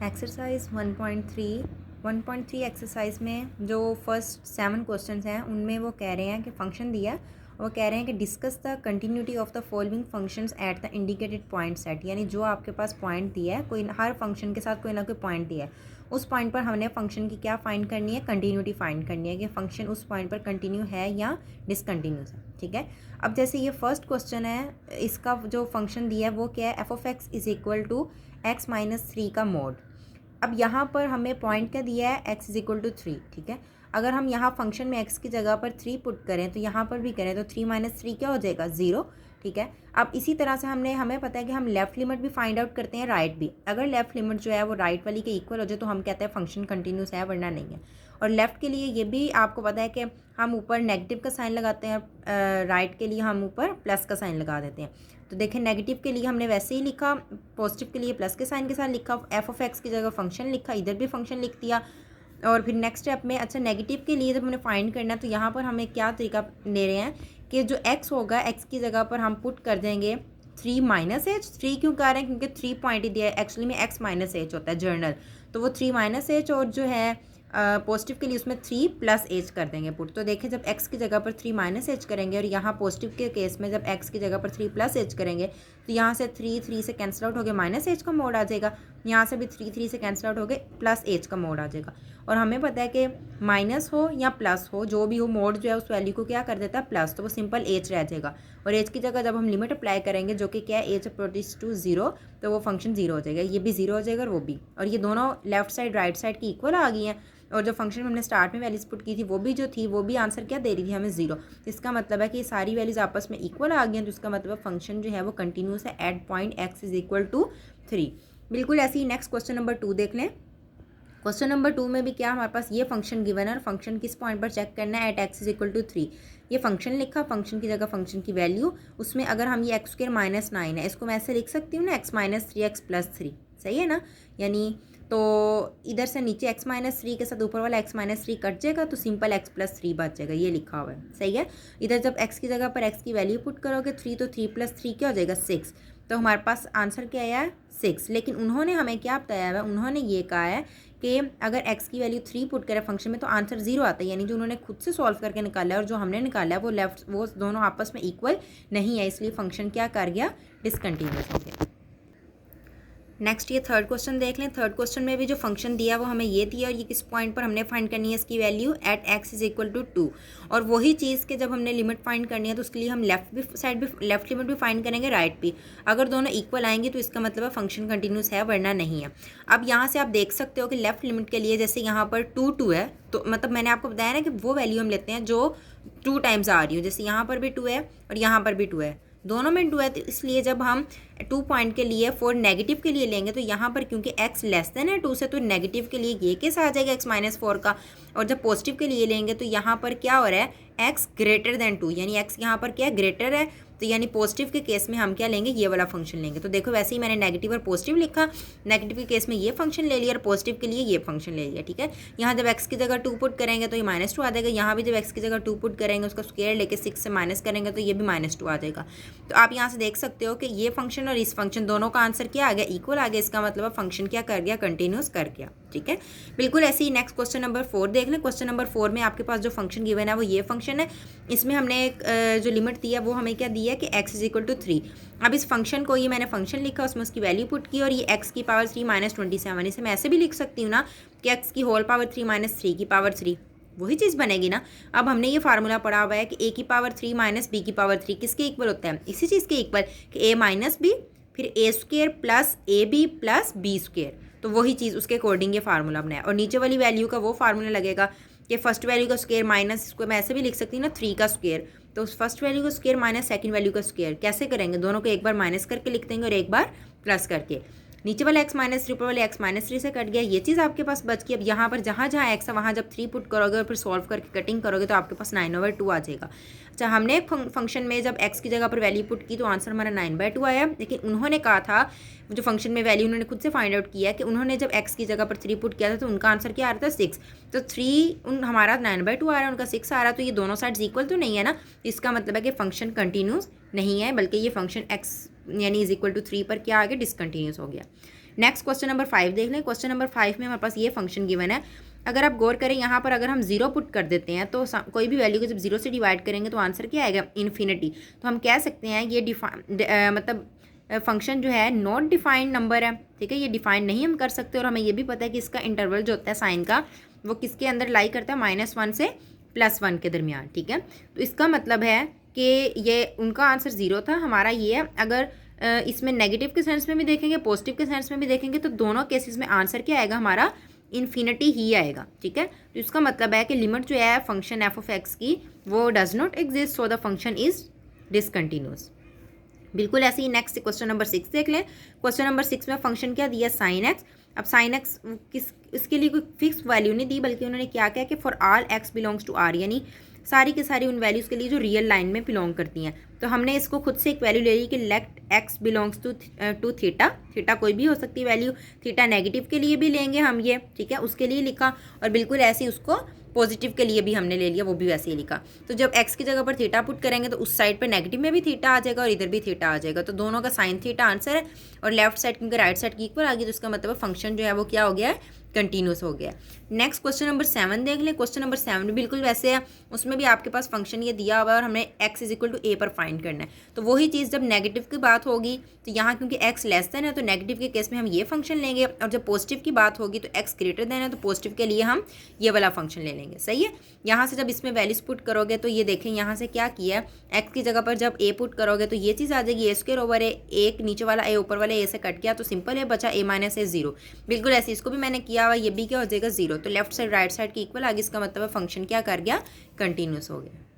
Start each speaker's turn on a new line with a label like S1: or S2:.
S1: Exercise 1.3 exercise में जो first 7 questions हैं उनमें वो कह रहे हैं कि फंक्शन दिया है, वो कह रहे हैं कि discuss the continuity of the following functions at the indicated point set. यानी जो आपके पास पॉइंट दिया है, कोई हर फंक्शन के साथ कोई ना कोई पॉइंट दिया है, उस पॉइंट पर हमने फंक्शन की क्या फाइंड करनी है, कंटिन्यूटी फाइंड करनी है कि फंक्शन उस पॉइंट पर कंटिन्यू है या डिसकंटिन्यूस है। ठीक है, अब जैसे ये फर्स्ट क्वेश्चन है, इसका जो फंक्शन दिया है वो क्या है, f of x is equal to x minus 3 का मोड। अब यहाँ पर हमें पॉइंट क्या दिया है, x इज इक्वल टू 3। ठीक है, अगर हम यहाँ फंक्शन में x की जगह पर 3 पुट करें तो यहाँ पर भी करें तो 3 माइनस 3 क्या हो जाएगा, 0। ठीक है, अब इसी तरह से हमें पता है कि हम लेफ़्ट लिमिट भी फाइंड आउट करते हैं, राइट भी। अगर लेफ़्ट लिमिट जो है वो राइट वाली के इक्वल हो जाए तो हम कहते हैं फंक्शन कंटिन्यूस है, वरना नहीं है। और लेफ़्ट के लिए ये भी आपको पता है कि हम ऊपर नेगेटिव का साइन लगाते हैं, राइट के लिए हम ऊपर प्लस का साइन लगा देते हैं। तो देखें, नेगेटिव के लिए हमने वैसे ही लिखा, पॉजिटिव के लिए प्लस के साइन के साथ लिखा, एफ ऑफ एक्स की जगह फंक्शन लिखा, इधर भी फंक्शन लिख दिया। और फिर नेक्स्ट स्टेप में अच्छा नेगेटिव के लिए जब हमने फाइंड करना है तो यहाँ पर हमें क्या तरीका ले रहे हैं कि जो x होगा, x की जगह पर हम पुट कर देंगे 3 माइनस एच। 3 क्यों कर रहे हैं, क्योंकि 3 पॉइंट ही दिया है, एक्चुअली में x माइनस एच होता है जर्नल, तो वो 3 माइनस एच, और जो है पॉजिटिव के लिए उसमें 3 प्लस एच कर देंगे पुट। तो देखिए, जब x की जगह पर 3 माइनस एच करेंगे और यहाँ पॉजिटिव के केस में जब x की जगह पर 3 प्लस एच करेंगे तो यहाँ से 3 से कैंसिल आउट हो गए, माइनस एच का मोड आ जाएगा। यहाँ से भी 3 से कैंसिल आउट हो गए, प्लस एच का मोड आ जाएगा। और हमें पता है कि माइनस हो या प्लस हो, जो भी हो, मोड जो है उस वैल्यू को क्या कर देता है, प्लस, तो वो सिंपल एच रह जाएगा। और एच की जगह जब हम लिमिट अप्लाई करेंगे, जो कि क्या है, एच अप्रोचेस टू 0, तो वो फंक्शन 0 हो जाएगा, ये भी 0 हो जाएगा और वो भी। और ये दोनों लेफ्ट साइड राइट साइड की इक्वल आ गई हैं। और जो फंक्शन हमने स्टार्ट में वैल्यूज पुट की थी वो भी जो थी वो भी आंसर क्या दे रही थी हमें, 0। इसका मतलब है कि ये सारी वैल्यूज आपस में इक्वल आ गई हैं, तो इसका मतलब फंक्शन जो है वो कंटिन्यूस है at point x is equal to 3। बिल्कुल ऐसे ही नेक्स्ट क्वेश्चन नंबर 2 देख लें। क्वेश्चन नंबर 2 में भी क्या हमारे पास ये फंक्शन गिवन है और फंक्शन किस पॉइंट पर चेक करना है, at x is equal to 3। ये फंक्शन लिखा, फंक्शन की जगह फंक्शन की वैल्यू, उसमें अगर हम ये एक्स स्क्वायर माइनस 9 है, इसको मैं ऐसे लिख सकती हूँ ना, एक्स माइनस 3 एक्स प्लस 3, सही है ना। यानी तो इधर से नीचे x माइनस 3 के साथ ऊपर वाला x माइनस 3 कट जाएगा तो सिंपल x प्लस 3 बच जाएगा, ये लिखा हुआ है, सही है। इधर जब x की जगह पर x की वैल्यू पुट करोगे 3, तो 3 प्लस 3 क्या हो जाएगा, 6। तो हमारे पास आंसर क्या आया है, 6। लेकिन उन्होंने हमें क्या बताया है, उन्होंने ये कहा है कि अगर x की वैल्यू 3 पुट करें फंक्शन में तो आंसर 0 आता है। यानी जो उन्होंने खुद से सॉल्व करके निकाला है और जो हमने निकाला है वो दोनों आपस में इक्वल नहीं है, इसलिए फंक्शन क्या कर गया, डिसकंटिन्यूस हो गया। नेक्स्ट ये थर्ड क्वेश्चन देख लें। थर्ड क्वेश्चन में भी जो फंक्शन दिया वो हमें ये दिया और ये किस पॉइंट पर हमने फाइंड करनी है इसकी value, at x is equal to 2। और वही चीज़ के जब हमने लिमिट फाइंड करनी है तो उसके लिए हम लेफ्ट लिमिट भी फाइंड करेंगे, राइट भी। अगर दोनों इक्वल आएंगी तो इसका मतलब है फंक्शन कंटिन्यूस है, वरना नहीं है। अब यहाँ से आप देख सकते हो कि लेफ्ट लिमिट के लिए जैसे यहाँ पर 2 है, तो मतलब मैंने आपको बताया ना कि वो वैल्यू हम लेते हैं जो 2 टाइम्स आ रही हो। जैसे यहाँ पर भी 2 है और यहाँ पर भी 2 है, दोनों में 2 है, तो इसलिए जब हम 2 पॉइंट के लिए 4 नेगेटिव के लिए लेंगे तो यहाँ पर क्योंकि x लेस देन है 2 से, तो नेगेटिव के लिए ये केस आ जाएगा x माइनस 4 का। और जब पॉजिटिव के लिए लेंगे तो यहाँ पर क्या हो रहा है, x ग्रेटर देन 2, यानी x यहाँ पर क्या है, ग्रेटर है। तो यानी पॉजिटिव के केस में हम क्या लेंगे, ये वाला फंक्शन लेंगे। तो देखो वैसे ही मैंने नेगेटिव और पॉजिटिव लिखा, नेगेटिव के केस में ये फंक्शन ले लिया और पॉजिटिव के लिए ये फंक्शन ले लिया। ठीक है, यहाँ जब x की जगह 2 पुट करेंगे तो ये -2 आ जाएगा, यहाँ भी जब x की जगह 2 पुट करेंगे उसका स्क्वायर लेके 6 से माइनस करेंगे तो ये भी -2 आ जाएगा। तो आप यहाँ से देख सकते हो कि ये फंक्शन और इस फंक्शन दोनों का आंसर क्या आ गया, इक्वल आ गया। इसका मतलब फंक्शन क्या कर गया, कंटिन्यूस कर गया। ठीक है, बिल्कुल ऐसे ही नेक्स्ट क्वेश्चन नंबर 4 देख लें। क्वेश्चन नंबर 4 में आपके पास जो फंक्शन गिवन है वो ये फंक्शन है। इसमें हमने जो लिमिट दी है वो हमें क्या दी है कि x इज इक्वल टू 3। अब इस फंक्शन को, ये मैंने फंक्शन लिखा, उसमें उसकी वैल्यू पुट की और ये x की पावर 3 माइनस 27, इसे मैं ऐसे भी लिख सकती हूँ ना कि x की होल पावर 3 माइनस 3 की पावर 3, वही चीज़ बनेगी ना। अब हमने ये फार्मूला पढ़ा हुआ है कि a की पावर 3 माइनस b की पावर 3 किसके इक्वल होता है, इसी चीज़ के इक्वल, कि a माइनस b फिर a square plus a b plus b square. तो वही चीज़ उसके अकॉर्डिंग ये फार्मूला बनाया। और नीचे वाली वैल्यू का वो फार्मूला लगेगा कि फर्स्ट वैल्यू का स्क्वायर माइनस, इसको मैं ऐसे भी लिख सकती हूँ ना, 3 का स्क्वायर। तो फर्स्ट वैल्यू का स्क्वायर माइनस सेकंड वैल्यू का स्क्वायर कैसे करेंगे, दोनों को एक बार माइनस करके लिख देंगे और एक बार प्लस करके। नीचे वाला x माइनस 3 ऊपर वाले x माइनस 3 से कट गया, ये चीज़ आपके पास बच गई। अब यहाँ पर जहाँ x है वहाँ जब 3 पुट करोगे और फिर सॉल्व करके कटिंग करोगे तो आपके पास 9/2 आ जाएगा। अच्छा, हमने फंक्शन में जब x की जगह पर वैल्यू पुट की तो आंसर हमारा 9/2 आया। लेकिन उन्होंने कहा था, जो फंक्शन में वैल्यू उन्होंने खुद से फाइंड आउट किया कि उन्होंने जब x की जगह पर 3 पुट किया था तो उनका आंसर क्या आ रहा था, 6। तो 3 हमारा 9/2 आ रहा है, उनका 6 आ रहा है, तो ये दोनों साइड्स इक्वल तो नहीं है ना। इसका मतलब है कि फंक्शन कंटिन्यूस नहीं है, बल्कि ये फंक्शन x यानी इज इक्वल टू 3 पर क्या आ गया, डिसकंटिन्यूस हो गया। नेक्स्ट क्वेश्चन नंबर 5 देख लें। क्वेश्चन नंबर 5 में हमारे पास ये फंक्शन गिवन है। अगर आप गौर करें यहाँ पर अगर हम 0 पुट कर देते हैं तो कोई भी वैल्यू को जब 0 से डिवाइड करेंगे तो आंसर क्या आएगा, इन्फिनिटी। तो हम कह सकते हैं ये मतलब फंक्शन जो है नॉट डिफाइंड नंबर है, ठीक है, ये डिफाइन नहीं हम कर सकते। और हमें ये भी पता है कि इसका इंटरवल जो होता है साइन का वो किसके अंदर लाई करता है, -1 से +1 के दरमियान, ठीक है। तो इसका मतलब है कि ये उनका आंसर 0 था, हमारा ये है। अगर इसमें नेगेटिव के सेंस में भी देखेंगे, पॉजिटिव के सेंस में भी देखेंगे, तो दोनों केसेस में आंसर क्या आएगा हमारा, इन्फिनिटी ही आएगा, ठीक है। तो इसका मतलब है कि लिमिट जो है फंक्शन एफ ऑफ एक्स की वो does not exist, so the function is discontinuous. बिल्कुल ऐसे ही नेक्स्ट क्वेश्चन नंबर 6 देख लें। क्वेश्चन नंबर 6 में फंक्शन क्या दिया, साइन एक्स। अब साइन एक्स इसके लिए कोई फिक्स वैल्यू नहीं दी, बल्कि उन्होंने क्या किया कि for all x belongs to R, यानी सारी की सारी उन वैल्यूज़ के लिए जो रियल लाइन में बिलोंग करती हैं। तो हमने इसको खुद से एक वैल्यू ले ली कि let x belongs to theta. Theta कोई भी हो सकती है वैल्यू, थीटा नेगेटिव के लिए भी लेंगे हम ये, ठीक है, उसके लिए लिखा। और बिल्कुल ऐसे ही उसको पॉजिटिव के लिए भी हमने ले लिया, वो भी वैसे ही लिखा। तो जब एक्स की जगह पर थीटा पुट करेंगे तो उस साइड पर नेगेटिव में भी थीटा आ जाएगा और इधर भी थीटा आ जाएगा। तो दोनों का साइन थीटा आंसर है और लेफ्ट साइड क्योंकि राइट साइड की इक्वल आ गई, तो इसका मतलब फंक्शन जो है वो क्या हो गया है, कंटिन्यूस हो गया। नेक्स्ट क्वेश्चन नंबर 7 देख लें। क्वेश्चन नंबर 7 भी बिल्कुल वैसे है, उसमें भी आपके पास फंक्शन ये दिया हुआ है और हमें x is equal to a पर फाइंड करना है। तो वही चीज़ जब नेगेटिव की बात होगी तो यहाँ क्योंकि x लेस देन है तो नेगेटिव के केस में हम ये फंक्शन लेंगे, और जब पॉजिटिव की बात होगी तो x ग्रेटर देन है तो पॉजिटिव के लिए हम ये वाला फंक्शन ले लेंगे, सही है। यहाँ से जब इसमें वैल्यूज पुट करोगे तो ये देखें यहाँ से क्या किया है, x की जगह पर जब a पुट करोगे तो ये चीज़ आ जाएगी a स्क्वायर ओवर a, एक नीचे वाला a ऊपर वाले a से कट गया तो सिंपल है, बचा a माइनस a 0। बिल्कुल ऐसे इसको भी मैंने किया हुआ, ये भी क्या हो जाएगा 0। तो लेफ्ट साइड राइट साइड की इक्वल आ गई, इसका मतलब फंक्शन क्या कर गया, कंटिन्यूस हो गया।